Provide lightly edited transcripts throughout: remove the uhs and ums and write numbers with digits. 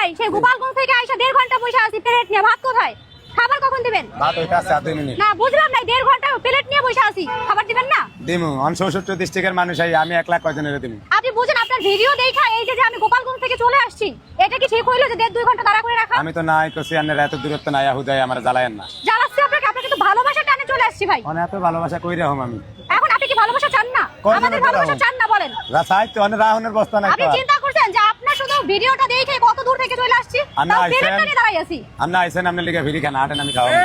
ভাই সেই গোপালগঞ্জ থেকে আইসা 1.5 ঘন্টা বসে আছি প্লেট নিয়ে, ভাত কোথায়? খাবার কখন দিবেন? ভাত ওইটা আছে 2 মিনিট না বুঝলাম না, 1.5 ঘন্টা প্লেট নিয়ে বসে আছি, খাবার দিবেন না? দিমু 69 ডিস্ট্রিক্টের মানুষ আমি 1 লাখ কয়জনের দিমু। আপনি বুঝেন আপনার ভিডিও দেখা এই যে আমি গোপালগঞ্জ থেকে চলে আসছি, এটা কি ঠিক হইলো যে 1.5-2 ঘন্টা দাঁড়া করে রাখা? আমি তো নাই কইছি আন্নের এত দূরত্ব নাই হুদাই আমার জ্বালায়েন না। জ্বালাচ্ছি আপনাকে, আপনাকে তো ভালোবাসা টানে চলে আসছি ভাই। মানে এত ভালোবাসা কই রাখম আমি? এখন আপনি কি ভালোবাসা চান না? কই আমাদের না ভালোবাসা রাখুন। চান না বলেন? রাসাই তো অনেক রাহুনের বস্তা নাই আপনি তো। চিন্তা করছেন যে আপনার শুধু ভিডিওটা দেখে কত দূর থেকে চলে আসছি, আমরা তাও আইছেন। প্লেট নিয়ে দাঁড়াই আছি। আমরা আইছেন আপনার লিগে ভিড়ি খানা হাটেন আমি খাওয়াবো।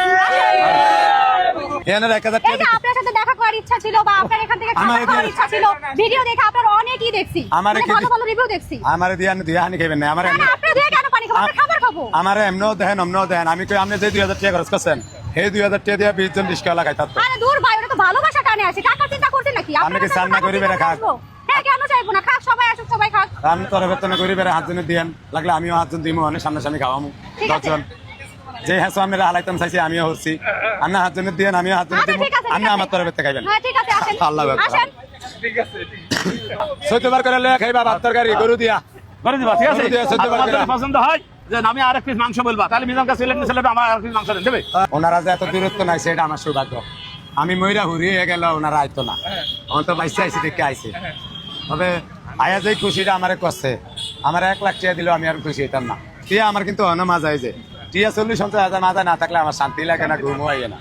এনার 1000 এই যে আপনার সাথে দেখা করার ইচ্ছা ছিল বা আপনার এখান থেকে আমার খাবার খাওয়ার ইচ্ছা ছিল, ভিডিও দেখে আপনার অনেকই দেখছি, আমারে মানে কি- ভালো ভালো রিভিউ দেখছি। আমারে দিয়ান হানি খাইবেন না আমারে না, আপনি দিয়ে কেন পানি খাবো? আমরা খাবার খাবো। আমারে এমনও দেন অমনও দেন আমি কই আপনি যে 2000 টাকা খরচ করছেন সেই 2000 টাকা দিয়ে 20 জন রিস্কা লাগাই তাত। আরে দূর ভাই, ওটা তো ভালোবাসা টানে আসে, টাকা চিন্তা করছেন নাকি? আপনি কি চান না গরিবের খাক? হ্যাঁ কেন চাইবো না, খাক সবাই, আসুক সবাই খাক। আমি তোর বেতন গরিবের হাতজনে দিয়েন লাগলে আমিও হাতজন দিমু অনেক সামনাসামনি খাওয়ামু ঠিক আছে। 10 জন যে হাসো আমরা হালাইতাম চাইছি আমিও হচ্ছি আন্না হাতজনে দিয়েন আমিও হাতজনে আচ্ছা, দিমু ঠিক আছে, ঠিক আন্না আছে। আমার তোর বেতে খাইবেন। হ্যাঁ ঠিক আছে, আসেন আল্লাহু আকবার। আসেন। 14 বার করে লয়ে খাইবা ভাত তরকারি গরু দিয়া করে দিবা, ঠিক আছে? করে দিবা, আর 14 বার তোমার করে। যদি পছন্দ হয় যে আমি আর এক পিস মাংস বলবা, তাহলে মিজানকে সিলেক্ট ছেলেটা আমার আর এক পিস মাংস দেবে। ওনারা যে এত দূরত্ব নাই সেটা আমার সৌভাগ্য। আমি ময়রা হুরিয়ে গেল ওনারা আইতো না, আমার তো বাইসে আইসি দেখে আইসে। তবে আয়া যে খুশিটা আমারে করছে, আমার 1 লাখ টাকা দিলেও আমি আর খুশি হইতাম না। টিয়া আমার কিন্তু অন্য মাজা হয়েছে, টিয়া 40-50 মাজা না থাকলে আমার শান্তি লাগে না, ঘুমও হয় না।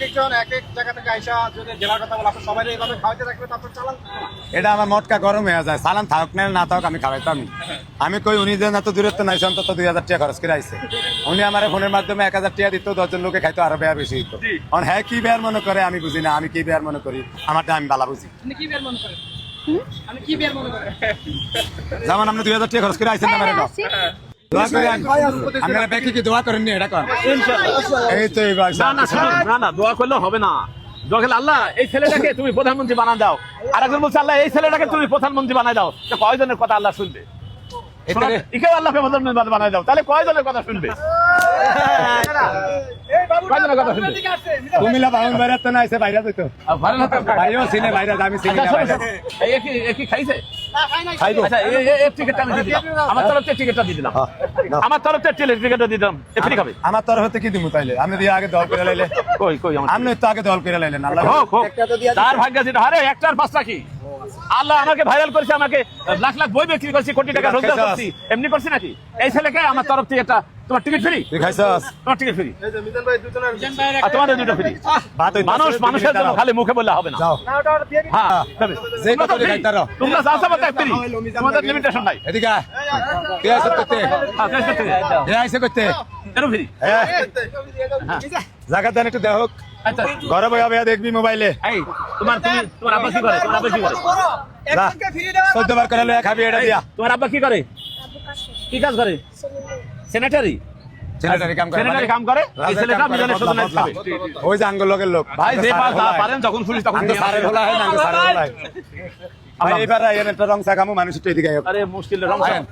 একজন এক এক জায়গা থেকে আইসা যদি জেলার কথা বলে, আপনি সবাই এইভাবে খাওয়াইতে থাকবে, তারপর চালান এটা আমার মটকা গরম হয়ে যায়, সালান থাক না থাক আমি খাওয়াইতাম। আমি কই উনি যে এত দূরত্ব নাই অন্তত 2000 টাকা খরচ করে আইছে, উনি আমার ফোনের মাধ্যমে 1000 টাকা দিত, 10 জন লোকে খাইতো আরো বেয়া বেশি হইত। এখন হ্যাঁ কি বেয়ার মনে করে আমি বুঝি না, আমি কি বেয়ার মনে করি আমারটা আমি বালা বুঝি। যেমন আপনি 2000 টাকা খরচ করে আইছেন না, হ্যাঁ, আসছি। দোয়া করেন আপনারা দেখি কি দোয়া করেননি এটা কর এই তো এইবার না না শুনুন, না না দোয়া করলে হবে না। দোয়া করলে আল্লাহ এই ছেলেটাকে তুমি প্রধানমন্ত্রী বানায় দাও, আর একজন বলছে আল্লাহ এই ছেলেটাকে তুমি প্রধানমন্ত্রী বানায় দাও, তো কয়জনের কথা আল্লাহ শুনবে? এটারে একেও আল্লাহকে প্রধানমন্ত্রী বানায় দাও, তাহলে কয়জনের কথা শুনবে? কয়জনের কথা শুনবে? কুমিল্লা বাউন বাইরে তো না আইছে বাইরে যাইতো ভালো না তো? বাইরেও চিনে বাইরে আমি চিনি না আচ্ছা, বাইরে শোনো, এ কি খাইছে? খাইবো আচ্ছা, এই টিকিটটা আমি দিয়ে দিলাম, আমার তরফ থেকে টিকিটটা দিয়ে দিলাম, নাও। আমার তরফ থেকে টিকিটটা দিয়ে দিলাম, এ ফ্রি খাবে। আমার তরফ থেকে কি দিমু তাইলে আপনি দিয়ে আগে দল করে লাইলে কই কই আমার আপনি তো আগে দল করে লাইলেন আল্লাহ হোক হোক, তার ভাগ্য যেটা, আরে 1 আর 5টা কি আল্লাহ আমাকে ভাইরাল করেছে, আমাকে লাখ লাখ বই বিক্রি করছি, কোটি টাকা রোজগার করছি, এমনি করছি নাকি? এই ছেলেকে আমার তরফ থেকে একটা তোমার টিকিট ফ্রি, তুই খাইছস তোমার টিকিট ফ্রি, এই যে মিজান ভাই দুজনের আর তোমাদের দুটো ফ্রি। ভাত হইতাছে, মানুষ তুমি মানুষের জন্য দাঁড়াও। খালি মুখে বললে হবে না। যাও না ওটা দিয়ে দিন। হ্যাঁ তবে যে তোমরা তো কত free। খাইতারো। তোমরা যা চাও তাই ফ্রি, তোমাদের লিমিটেশন নাই। এদিকে আয়। কে আছে করতে হ্যাঁ চেষ্টা করতে এ আইছে করতে এরও ফ্রি। জায়গা দেন একটু দেখো আচ্ছা ঘরে বইয়া বইয়া দেখবি মোবাইলে এই তোমার আব্বা কি করে? তোমার আব্বা কি করে? যা 14 বার করে লয়ে খাবি এটা দিয়া তোমার আব্বা কি করে? কি কাজ করে? সেনেটারি ছেলেটারে কাম করে সেনেটারি কাম করে। এই ছেলেটা মিজানের সাথে নাচ খাবে। ওই যে আঙ্গুল লোকের লোক ভাই যে পারেন যখন খুশি তখন আঙ্গুল সারের হলা হয় না আঙ্গুল সারের হলা হয় ভাই এবার আইয়েন একটা রং চাকামু মানুষ একটু এদিকে আইও আরে মুশকিল রং আইয়েন।